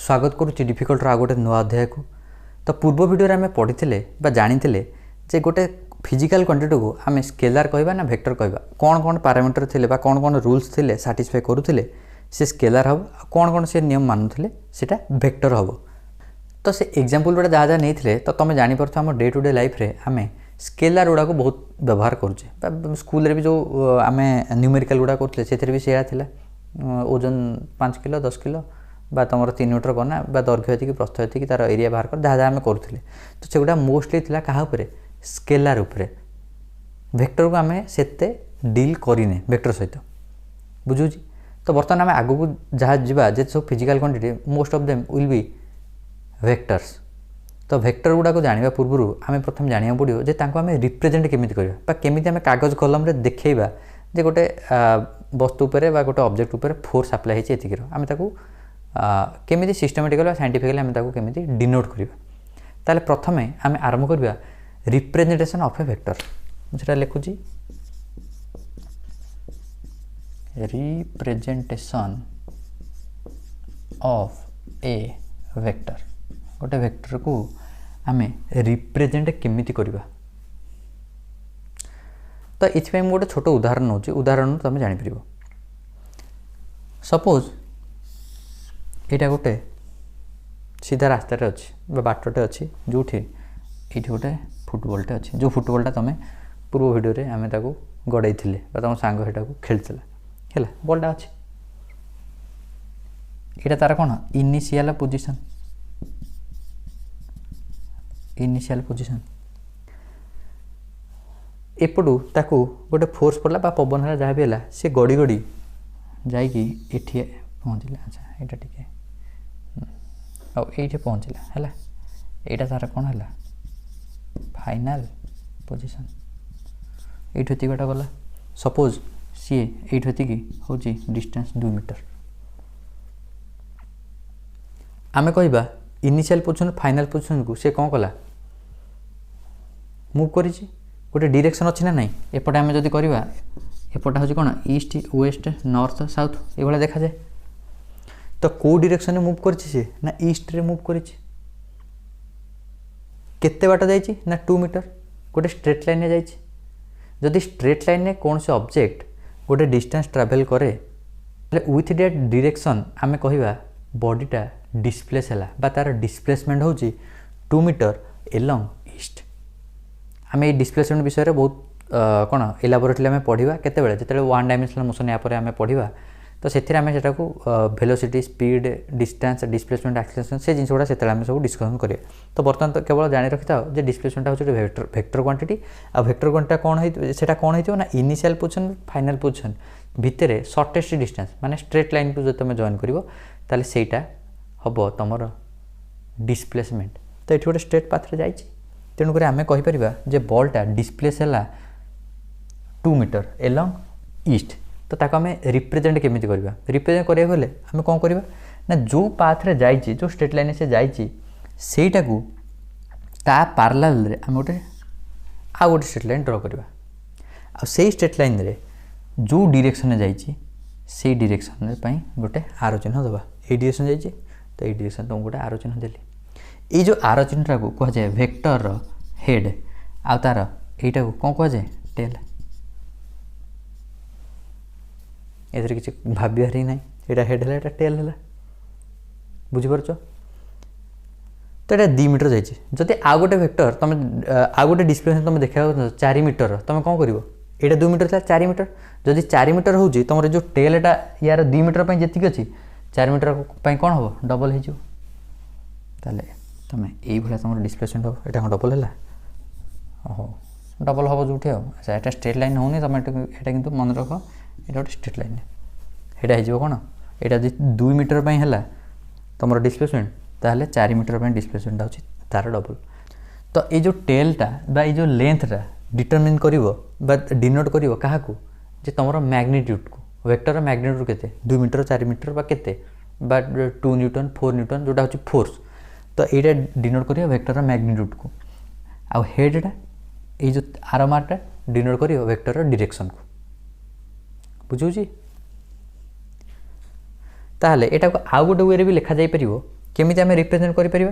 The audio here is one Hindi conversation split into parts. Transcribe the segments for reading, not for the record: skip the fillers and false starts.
स्वागत करुच्ची डिफिकल्टर आ गोटे नुआ अध्याय को। तो पूर्व वीडियो आम पढ़ी जानी जे गोटे फिजिकल क्वांटिटी को आम स्केलार कहवा ना वेक्टर कहवा, कौन कौन पैरामीटर थे कौन कौन रूल्स थे साटिस्फाई करुले से स्केलार हम, कौन कौन से नियम मानुले से वेक्टर हम। तो से एग्जांपल गुड़ा जहाँ जहाँ नहीं तो तुम जापर आम डे टू डे लाइफ रे आम स्केलार गुड़ा को बहुत व्यवहार करुचे। स्कूल रे भी जो आम न्यूमेरिकल गुड़ा करुले से भी सेया थिला, ओजन 5 किलो 10 किलो बा तुम 3 मीटर करना बा दैर्घ्य ये प्रस्थ ये तार एरिया बाहर कर जहाँ जहाँ आम करूँ। तो से गुड़ा मोस्टली था क्या स्केलार उपरे। वेक्टर को आम से डील करें वेक्टर सहित बुझुची। तो बर्तमान आम आग को जहाँ जा जे सब physical quantity most of them will be vectors. तो वेक्टर गुड़ा को जाना पूर्व आम प्रथम जाना पड़ो जे आम रिप्रेजेंट केमी करवा केमी आम कागज कलम रे देखा जे गोटे वस्तु पर गोटे ऑब्जेक्ट उपर फोर्स अप्लाई होती एतिकर आम केमी सिस्टमेटिकल साइंटिफिकली आम केमी डिनोट करवा। ताले प्रथम आम आरंभ करवा रिप्रेजेंटेशन ऑफ ए वेक्टर। मुझे लिखुची रिप्रेजेंटेशन ऑफ ए वेक्टर। गोटे वेक्टर को आम रिप्रेजेंट केमी करवा। तो ये गोटे छोट उदाहरण नौ उदाहरण तुम जापर। सपोज यहाँ गोटे सीधा रास्तार अच्छी बाटटे अच्छी जो ये गोटे फुटबॉलटे अच्छी जो फुटबॉलटा तुम पूर्व वीडियो आम गड़े तुम सांग से खेलता है बॉलटा अच्छी। यहाँ तार कौन इनिशियल पोजीशन एपटू ताकू गोटे फोर्स पड़ला पवन है जहाँ भी है सी गड़ी गड़ी जाकि पहुँचला। अच्छा यहाँ टे ये पहुँचला है यहाँ तार कौन है फाइनाल पोजीशन। ये बाटा गला सपोज सी ये हूँ डिस्टेंस 2 मीटर। आम कह इनिशियल पोजीशन फाइनाल पोजीशन को सी कौन कला मूव कर गोटे डायरेक्शन अच्छी ना नहीं। एपटे आम जदि करवा एपटा हूँ कौन ईस्ट वेस्ट नॉर्थ साउथ ये देखा जाए। तो कौ डायरेक्शन मूव कर ईस्ट रे मूव कर केते बाट जाइए ना 2 मीटर गोटे स्ट्रेट लाइन जाइए। जदि स्ट्रेट लाइन में कौन से ऑब्जेक्ट गोटे डिस्टेंस ट्रैवल करे विथ दैट डायरेक्शन आम कहवा बॉडीटा डिस्प्लेस है तार डिस्प्लेसमेंट हूँ 2 मीटर एलॉन्ग ईस्ट। आम ये डिस्प्लेसमेंट विषय में बहुत कौन एलाबोरेटली आम पढ़ा केतबेले जिते 1 डायमेंशनल मोशन या आम पढ़ा। तो से velocity speed distance displacement acceleration से जिन गुड़ा से सब डिस्कसन करें। तो बर्तमान तो केवल जानी रखी था जे डिस्प्लेसमेंट हूँ वेक्टर क्वांटिटी आ वेक्टर क्वांटिटी कौन हो ना इनिशियल पोजीशन फाइनाल पोजीशन भितर शॉर्टेस्ट डिस्टेंस माने स्ट्रेट लाइन को जो तुम जॉइन कर सेटा हम तुम डिस्प्लेसमेंट। तो ये गोटे स्ट्रेट पाथ जाइए तेणुक आम कहीपर जे बॉलटा डिस्प्लेस है 2 मीटर एलॉन्ग ईस्ट। तो ताको आम रिप्रेजेंट केमी करवा रिप्रेजेंट करा गले आम कौन करवा ना जो पाथ रे जाइए जो स्ट्रेट लाइन से जाइए सेटा को ता पैरेलल रे आम गोटे आ गोटे स्ट्रेट लाइन ड्र करवा आ से स्ट्रेट लाइन रे जो डायरेक्शन जाइए से डायरेक्शन पई गोटे आरो चिन्ह दबा। ए डायरेक्शन जाइए तो ये डायरेक्शन तुम गोटे आरो चिन्ह देली। ये जो आरो चिन्हटा को कह जाए वेक्टर हेड आ तार यहीटा को कौन कह जाए टेल। ए किसी भाबार ही ना यहाँ हेड है टेल है बुझीपार। तो ये 2 मीटर जाइए जदि आ गोटे वेक्टर तुम आ गोटे डिस्प्लेसमेंट तुम देखा 4 मीटर तुम कौन कर ये 2 मीटर था 4 मीटर जदि 4 मीटर हो तुम जो टेलटा यार 2 मीटर पर जी अच्छी 4 मीटर पर कौन हम डबल हो तुम ये तुम डिस्प्लेसमेंट हो यहाँ डबल है ओहो डबल हम जो। अच्छा यहाँ स्ट्रेट लाइन होनी तुम यहाँ कि मन रख ये गोटे स्ट्रेट लाइन यहाँ हो कौन यहाँ 2 मीटर पर है तुम डिस्प्लेसमेंट ताहले 4 मीटर पर डिस्प्लेसमेंट हो तार डबल। तो ये जो टेलटा बा ये जो लेंथटा डिटरमिन कर डिनोट कर क्या तुम मैग्नीट्यूड को वेक्टर मैग्नीट्यूड केते 2 मीटर 4 मीटर बा केते बा 2 न्यूटन 4 न्यूटन जोटा हूँ फोर्स। तो ये डिनोट कर वेक्टर मैग्नीट्यूड को आ हेडटा ये जो आर मार्कटा डिनोट कर वेक्टर डायरेक्शन को बुझुची। ताहले एटा को आउ गोटे वे भी लिखा जाई परिवो केमिति आमे रिप्रेजेंट करि परिबा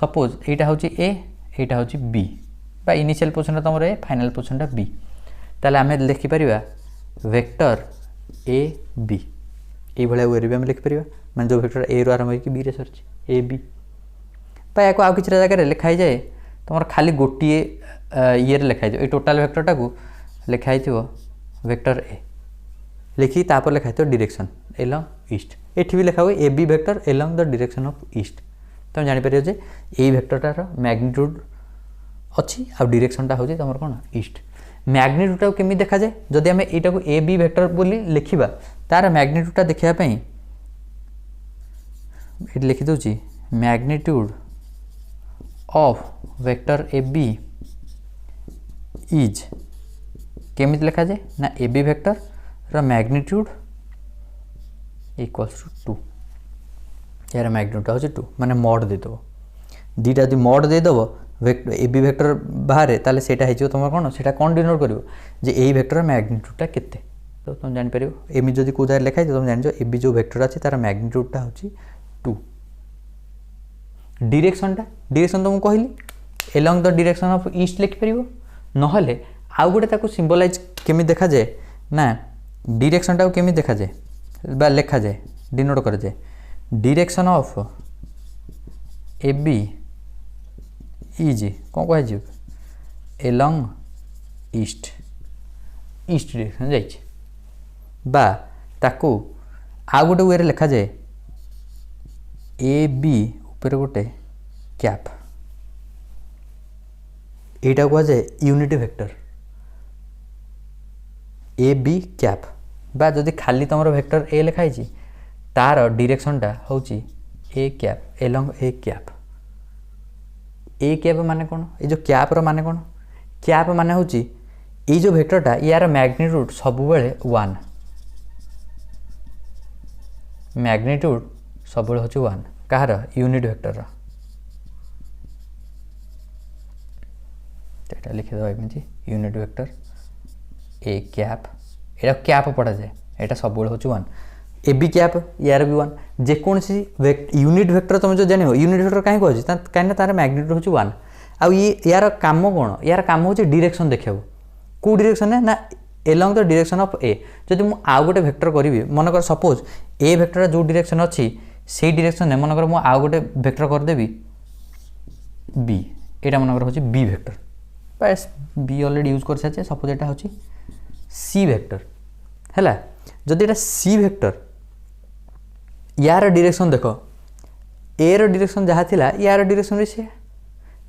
सपोज एटा होची ए एटा होची बी बा इनिशियल पोजीशन तमर ए फाइनल पोजीशन बी ताले आमे लिखि परिबा वेक्टर ए बी ए भले वे रे आमे लिखि परिबा माने जो वेक्टर ए रो आरंभ होई कि बी रे सरची ए बी बा याको आ किछ जगह रे लिखाई जाए तमर खाली गोटिए ये लिखाई ए टोटल वेक्टरटा को लिखाई थो वेक्टर ए लिखी तापर लिखाई थो डायरेक्शन एलॉन्ग ईस्ट एठी भी लिखा हुए A B vector along the direction of east तुम जानि परियो जे ए वेक्टरटार मैग्नीट्यूड अच्छी आ डायरेक्शनटा होची तमर कोन ईस्ट मैग्नीट्यूडटा केमि देखा जाए जदि आमे एटा को ए बी वेक्टर बोली लिखिबा तार मैग्नीट्यूडटा देखिया पई एठी लिखि दोची magnitude of vector A B is केमिति लिखा जाए ना ए बी वेक्टर रा मैग्नीट्यूड इक्वल्स टू 2 यार मैग्नीट्यूड होची 2 माने मॉड दे दबो दीटा जदि मॉड दे दबो वेक्टर ए बी वेक्टर बाहर ताले सेटा हेजो तुम कोन सेटा कोन डिनोट करिवो जे ए वेक्टर मैग्नीट्यूडटा केते तो तुम जानि परिवो एमि जदि को जाय लिखाइ तुम जानि जो ए बी जो वेक्टर अछि तार मैग्नीट्यूडटा होची 2 डायरेक्शन तो मु कहली along the direction of east लिखि परिवो नहले आउ गोटे ताको सिंबलाइज केमि देखा जाए ना डायरेक्शनटा केमि देखा जाए बा लिखा जाए डिनोट कर जाए direction of A B is कौन कह एलॉन्ग ईस्ट ईस्ट डायरेक्शन जाइए बा ताको आउ गोटे वे लिखा जाए ए बी ऊपर गोटे कैप एटा कह जाए unit vector A B cap बा जदि खाली तुम वेक्टर ए लिखाई तार डायरेक्शनटा होची A cap along A cap माने कौन ये जो कैप रो माने कौन कैप माने होची ये जो वेक्टरटा यार मैग्नीट्यूड सब बेले 1 मैग्नीट्यूड सब बेले होची 1 कहार यूनिट वेक्टर एटा लिखि दबा एमती unit vector A cap Etah cap पढ़ा जाए एटा सब बेले होची 1 ए बी कैप यार भी 1 जेकोसी यूनिट वेक्टर तुम जो जानो यूनिट वेक्टर कहीं कह कहीं तार मैग्नीट्यूड होची 1 आ ये यार काम कौन यार काम होची डायरेक्शन देखियो को डायरेक्शन है ना एलॉन्ग द डायरेक्शन ऑफ ए जदि मु आउ गोटे वेक्टर करी मन कर सपोज ए वेक्टर जो डायरेक्शन अच्छी से डायरेक्शन मन कर मु आउ गोटे वेक्टर कर देबी बी एटा मन कर होची बी वेक्टर बस बी ऑलरेडी यूज कर साचे सपोज एटा होची सी वेक्टर हैला जदि एटा सी वेक्टर यार डायरेक्शन देख ए रो डायरेक्शन जहाँ थिला यार डायरेक्शन भी से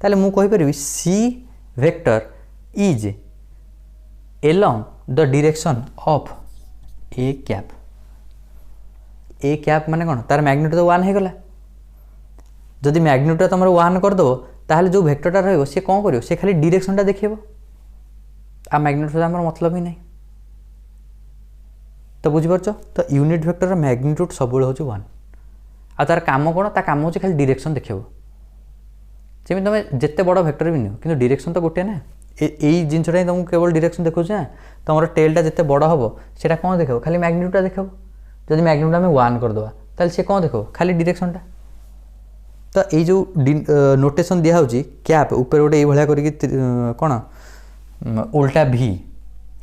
ताले मु कहि परिबी C vector is along the direction of A cap माने कोन तार मैग्नीट्यूड तो 1 हे गला जदि मैग्नीट्यूड तुम 1 कर दबो ताहले जो वेक्टरटा रहइबो से कोन करियो से खाली डायरेक्शनटा देखिबो आ मैग्नीट्यूड हमर मतलब ही नहीं तो बुझिपारछ तो यूनिट वेक्टर मैग्नीट्यूड सब बेले होची 1 आ तार काम कोन ता काम होची खाली डायरेक्शन देखिबो जेमि तमे जत्ते बड़ वेक्टर भी नियो किंतु डायरेक्शन तो गोटे ना एई जिंसटा तुमको केवल डायरेक्शन देखो ना तुम टेलटा जिते बड़ हम सेटा कौन देखो खाली मैग्नीट्यूडटा देखो जब मैग्नीट्यूड आम 1 करदे ताल से कौन देखो खाली डायरेक्शनटा तो ये जो नोटेशन दिया होची कैप ऊपर गोटे ये करके कौन उल्टा भी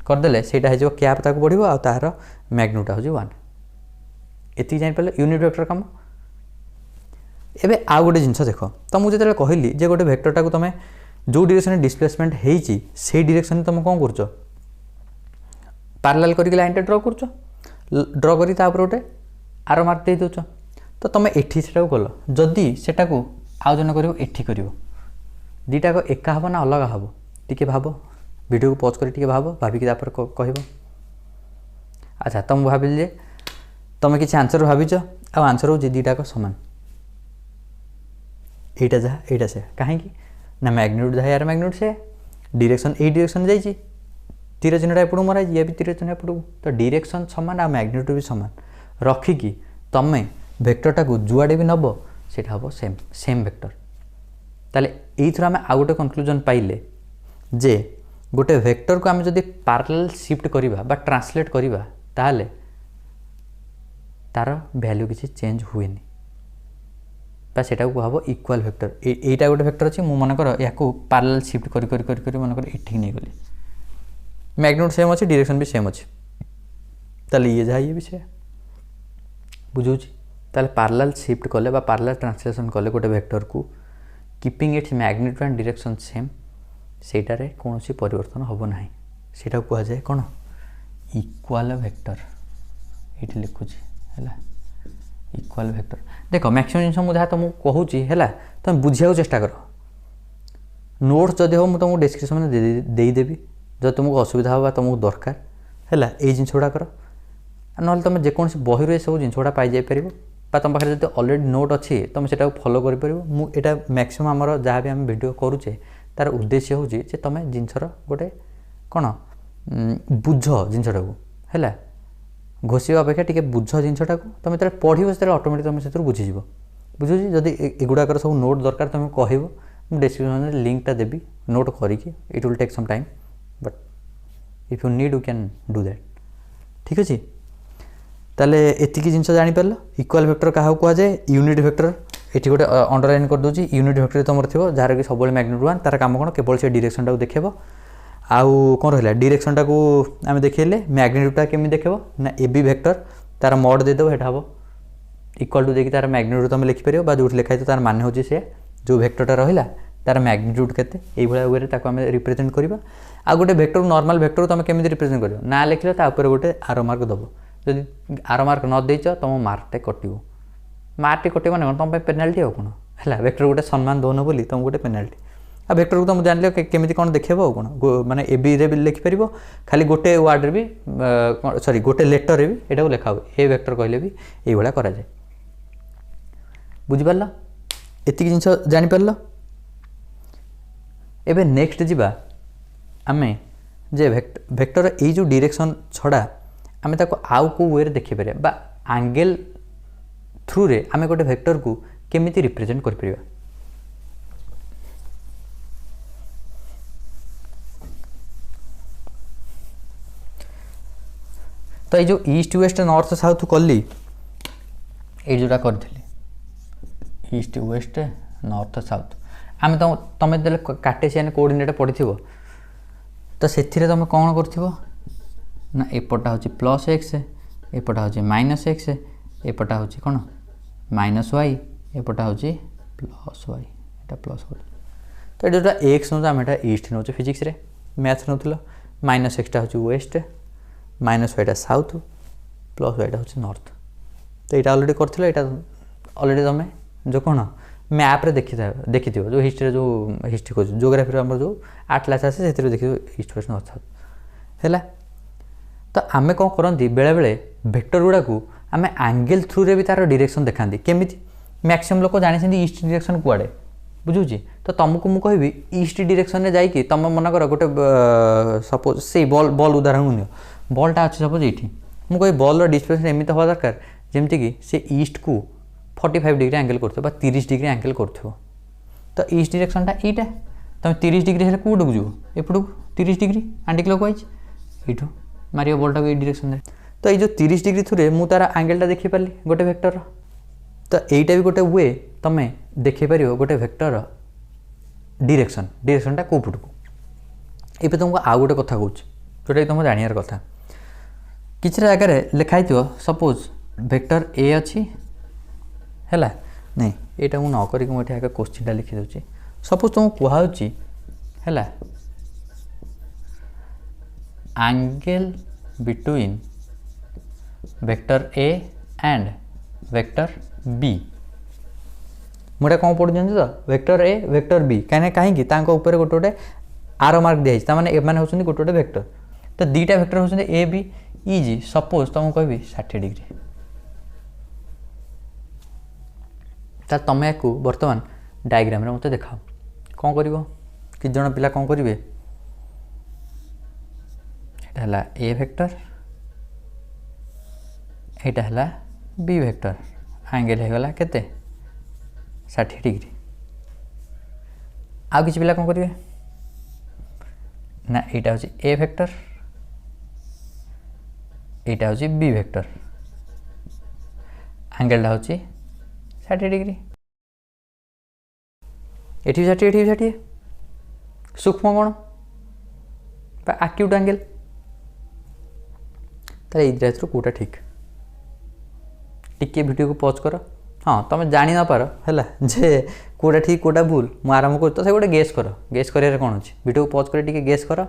करदे सेटा हो कैप ताको बढ़िबो आ तार मैग्नीट्यूड होची 1 एति जानि पले यूनिट वेक्टर काम एबे आ गोटे जिंस देखो तो मुझे जो कहली जे गोटे वेक्टरटा को तुम जो डायरेक्शन डिस्प्लेसमेंट होईची से डायरेक्शन तुम कौन करछ पैरेलल करके लाइन ड्रा करछ ड्रा करी तापर गोटे आरो मार्क दे दोछ तो तुम एठी सेटा गल जदि सेटा को आउ जन करिवो एठी करिवो दीटा को एका हबो ना अलग हबो टिके भाबो वीडियो को पॉज करी टिके भाबो भाबिकी तापर कहबो अच्छा तुम भाबिल जे तुम किसी आंसर भाबिछ आ आंसर हो दीटा को समान एटा जा एटा से कहीं ना मैग्नीट्यूड जहाँ यार मैग्नीट्यूड से डायरेक्शन ए डायरेक्शन जाइए तीर चिन्हटा एपटू मरा ये भी तीर चिन्ह एपटू तो डायरेक्शन सामान आ मैग्नीट्यूड भी सामान रखिकी तुम वेक्टरटा को जुआड़े भी नब से हम सेम वेक्टर ताले ये आम आउ गोटे कनक्लूजन पाइले जे गोटे वेक्टर को आम जदि पैरेलल शिफ्ट करवा बा ट्रांसलेट करवा ताले तार वैल्यू किसी चेंज हुए बा सेटा को कहब इक्वाल वेक्टर एटा गोटे वेक्टर अछि मु मन कर या को पैरेलल शिफ्ट करी करी करी करी मन कर एठी नै गली मैग्नीट्यूड सेम अछि डायरेक्शन भी सेम अछि ताले ये जा ये भी से बुझू ताले पैरेलल शिफ्ट कले बा पैरेलल ट्रांसलेशन कले गोटे वेक्टर को keeping its magnitude and direction same सेटारे कोनोसी परिवर्तन होबो नाही सेटा को जाय कोन इक्वाल वेक्टर एठी लिखु छी हैला इक्वाल वेक्टर देखो मैक्सिमम जिनस मुझे तुमको कहूँ है तुम बुझा चेष्टा कर नोट्स जदि हो तुमको डिस्क्रिप्शन में देदेवी जब तुमको असुविधा हो तुमको दरकार है ये जिन गुड़ा कर ना तुम जेकोसी बही रे सब जिन गुड़ा पाई पार तुम पाखे जो अलरेडी नोट अच्छी तुम से फॉलो कर मैक्सिमम आमर जहाँ भी आम वीडियो करुचे तार उद्देश्य हूँ तुम जिनसर गोटे कौन बुझ जिनटा को है घोषिया अपेक्षा टी बुझ जिनटा को तुम जो पढ़ो से ऑटोमेटिक तुम से बुझीज बुझुँ जदि एगुड़ाकर सब नोट दरकार तुम कह डिस्क्रिप्शन में लिंकटा देवी नोट करके it will take some time but if you need you can do that ठीक अच्छे ताले एतिकी जिनस जापर इक्वाल वेक्टर क्या कहुए यूनिट वेक्टर ये गोटे अंडरलाइन कर दूसरी यूनिट वेक्टर तुम थो जार कि सब मैग्नीट्यूड 1 तार काम कौन केवल से डायरेक्शन टाक देखेब आउ कौन रहा डायरेक्शन टाक आम देखले मैग्नीट्यूडटा केमी देखेब ना ए बी वेक्टर तार मड देदेव हेटा हम इक्वाल टू देखिए तार मैग्नीट्यूड तुम लिखिपर बा जो लिखाई तार मान हो जो वेक्टरटा रहा तार मैग्नीट्यूड केते एई भलिया वे ताको आम रिप्रेजेंट करबा आ गोटे वेक्टर नॉर्मल वेक्टर तुम केमी रिप्रेजेंट कर ना लिखले तापर गोटे आरो मार्क दब जदि आरो मार्क न देच तुम मार्कटे कटो मार्कटे कटे मैंने तुम पेनाल्टी आ कौन है वेक्टर गोटे सम्मान दौन बोली तुम गोटे पेनाल्टी आ वेक्टर को तुम जान केमी कौन देखेब आ कौन माने ए बी रे भी लिखिपर खाली गोटे वार्ड भी सॉरी गोटे लेटर भी यहाँ लिखा हुए ए वेक्टर कहले भी ये कराए बुझिपार एतिक जिनस जापर एबे नेक्स्ट जीवा आमे जे वेक्टर ये जो डायरेक्शन छड़ा आमे ताको आउ को वे देखि पारे बा एंगल थ्रू रे आमे गोटे वेक्टर को केमिति रिप्रेजेंट कर परिबा तो ये जो ईस्ट वेस्ट नॉर्थ साउथ कली ये जोटा करी ईस्ट वेस्ट नॉर्थ साउथ आम तुम जो कार्टेशियन कोऑर्डिनेट पढ़ी तो से तुम कौन कर ना एपटा हूँ प्लस एक्स एपटा हूँ माइनस एक्स एपटा हूँ कौन माइनस वाई एपटा हूँ प्लस वाई एटा प्लस वाई तो ये जोटा एक्स नौ आम ईस्ट नौ फिजिक्स रे मैथ नौ माइनस एक्सटा हूँ वेस्ट माइनस वाईटा साउथ प्लस वाईटा हूँ नॉर्थ तो यहाँ अलरेडी कर अलरेडी तुम जो कौन मैप्रे देखी जो हिस्ट्री जो हिस्ट्री खोज जोग्राफी आम जो आटलास आसे से देखिए ईस्ट वेस्ट नॉर्थ साउथ है तो आम कौन करती बेले बेले वेक्टर गुड़ा को आम एंगल थ्रू रे भी तार डायरेक्शन देखा केमी मैक्सिमम लोक जानी ईस्ट डायरेक्शन कुआड़े बुझुची तो तुमको मुझे कहबी ईस्ट डायरेक्शन में जाइए तुम मन कर गोटे सपोज से बॉल बॉल उदाहरण नि बॉलटा अच्छे सपोज ये मुझे कह बॉल डिस्प्लेसमेंट एमती हवा दरकार जमती कि से ईस्ट को 45 डिग्री एंगल कर 30 डिग्री एंगल कर तो ईस्ट डायरेक्शनटा यहाँ तुम 30 डिग्री है कौटू जीव एपटू 30 डिग्री आंटी क्लॉकवाइज यू मारियो बॉलटा को डायरेक्शन तो ये जो 30 डिग्री थ्रू मु तार एंगलटा देखिपारि गोटे वेक्टर तो यहीटा भी गोटे वे तुम देखिपर गोटे वेक्टर डायरेक्शनटा कौ पट को ये तुमको आउ गोटे कथा कौच जोटा कि तुम जानार कथा किसी जगह लिखाई सपोज वेक्टर ए अच्छी है नहीं यहाँ मुझे न करी मुझे क्वेश्चन लिखी दूसरी सपोज तुमको कहुच्ची है angle between vector A and vector B मुझे कौन पढ़ जानी तो वेक्टर ए वेक्टर बी कहीं कहीं गोटे गोटे आर मार्क दिखाई मैंने एम हूँ गोटे गोटे वेक्टर तो दीटा वेक्टर हूँ ए बी इजी सपोज तुमको कहबी 60 डिग्री तो तुम या बर्तमान डायग्राम मत देखाओ कौन कर कि जन पिला कौन करेंगे यहाँ है ए वेक्टर यहाँ है बी वेक्टर एंगल होगला केते 60 डिग्री आउ किसी पिला कौन करेंगे ना यहाँ हूँ ए वेक्टर यहाँ हूँ बी वेक्टर एंगलटा हूँ 60 डिग्री एटी भी 60 एटी भी 60 सूक्ष्म कोण आक्यूट एंगल ताले एथर कोटा ठीक टिके वीडियो को पॉज कर हाँ तुम जानी ना पार है जे कोटा ठीक कोटा भूल मु आरंभ कर तो गोटे गेस कर गेस कर कौन अच्छे वीडियो को पॉज कर गेस कर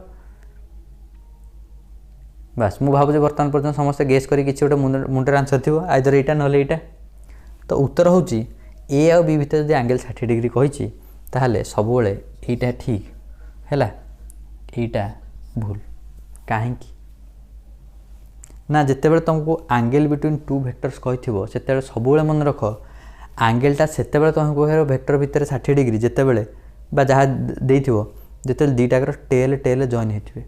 बास मु भावुँ बर्तमान पर्यटन समस्ते गेस कर किसी गोटे मुंडे आंसर थी आइदर यहाँ ना यहाँ तो उत्तर हूँ ए आउ बी भितर जो एंगल 60 डिग्री कही ताहले सबुबले यहाँ ठीक है यहाँ भूल कहीं ना जितेबाला तुमको एंगल बिटवीन टू वेक्टर्स कही से सब मन रख एंगलटा से तुमको कह वेक्टर भितर 60 डिग्री जितेबाला जहाँ जिते दीटाकर टेल टेल जॉइन होते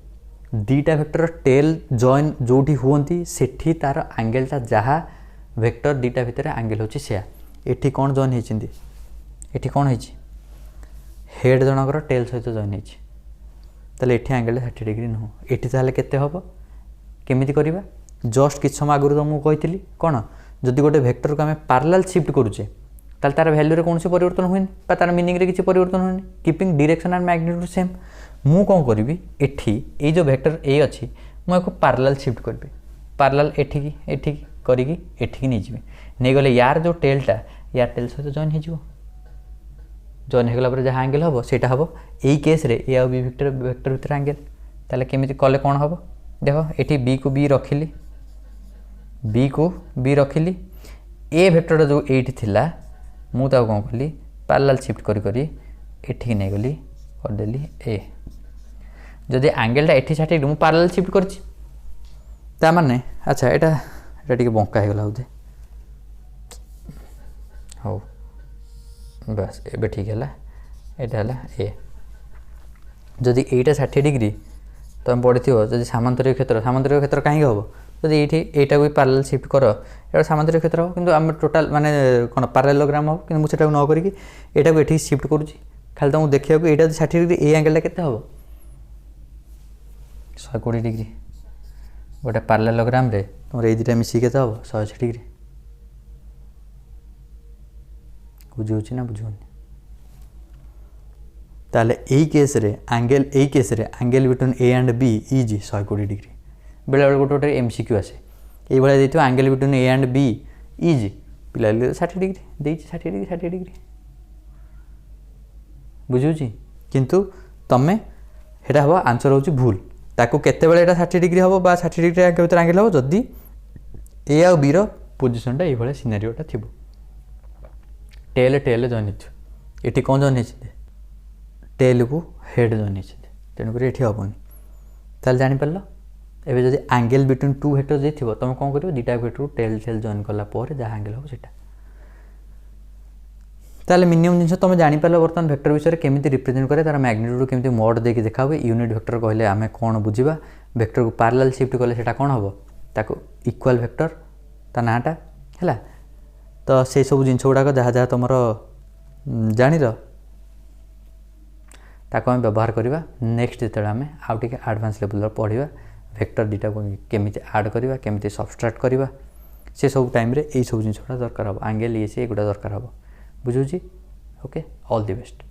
दीटा वेक्टर टेल जॉइन जोटी हुंती सेठी तार एंगलटा जहाँ वेक्टर दीटा भितर एंगल होची से एठी कौन जॉइन होती एठी कौन होती हेड जनकर टेल सहित जॉइन होती ताले एठी एंगल 60 डिग्री नुह एठी ताले केते हबो केमिति करिबा जस्ट किछ समय आगुरु तुमको कहितली कोन जदि गोटे वेक्टर को आम पैरेलल शिफ्ट करूचे ताल तार वैल्यू रे कौन परिवर्तन हुए तार मीनिंग रे किसी परिवर्तन हुए keeping direction and magnitude same मु कौन करी एठी ए जो वेक्टर ए अच्छी मुझे पैरेलल शिफ्ट करी पैरेलल एठी करी एठी नहीं जी नहीं गले यार जो टेलटा यार टेल सहित जॉइन हो जॉइन होगला जहाँ एंगल हम से हम यही केस रे ए आउ बी वेक्टर भितर एंगल ताले केमिति कले कौन हम देख एठी बी को बी रखिली बी को बी रखिली ए वेक्टर जो एठी थिला मु ताको कौन कली पैरेलल शिफ्ट करी करी एठी नहीं गली करदेली ए जदि एंगलटा एठी 60 डिग्री मुझे पैरेलल शिफ्ट करछि ता माने अच्छा एटा टिके बंका हो गला बोधे हो बस एबे ठीक है एटा है ए जदि एटा 60 डिग्री तुम पढ़ी जदि सामांतरिक क्षेत्र कहीं हम जदि ये भी पैरेलल शिफ्ट कर ये सामांतरिक क्षेत्र हो कि आम टोटाल माने कौन पैरेललोग्राम हो कि मुझे न करिकी एटा को एठी शिफ्ट करूची खाली तुमको देखा यहाँ 60 डिग्री ए एंगलटा केते हम 120 डिग्री गोटे पैरेललोग्राम रे तुम ये दुटा मिसिक केते हम 180 डिग्री बुझे ना बुझुनी ताले यही केस रे angle between A and B is 120 degree बेले बेले गोटे गोटे एमसीक्यू आसे ये भाई देखो angle between A and B is पिला 60 डिग्री देइछि 60 डिग्री बुझुची किंतु तमें हेटा हम आंसर होची भूल ताको केते बेले एटा 60 डिग्री हम बा 60 डिग्री के भीतर एंगल हम जदी ए आ बी रो पोजीशनटा ये भाई सिनेरियोटा थिबो टेल टेल जॉइन होती एटी कौन जॉइन होती टेल को हेड जॉइन होती तेणुक ये हेनी ताल जापर एवं जब एंगल बिटवीन टू वेक्टर जे थी तुम कौन कर दुटा वेक्टर को टेल टेल जॉइन कलापर जहाँ एंगल हम सेटा ताले मिनिमम जिन तुम जापर बर्तमान वेक्टर विषय में केमी रिप्रेजेंट करे तार मैग्नीट्यूड केमी मोड देके देखा हुए यूनिट वेक्टर कहले आम कौन बुझा वेक्टर को पैरेलल शिफ्ट कले सेटा कौन हम ताको इक्वल वेक्टर ता नाटा है तो से सब जिन गुड़ाक जहाँ जहाँ तुम जान ताको आम व्यवहार करवा नेक्स्ट जो आम आउ टे एडवांस लेवल पढ़ा वेक्टर दुटा को केमी आड करवा केमी सबस्ट्राक्ट करवा से सब टाइम रे यही सब जिन दरकार हम एंगल ये से गुड़ा दरकार हम बुझुची ओके ऑल द बेस्ट।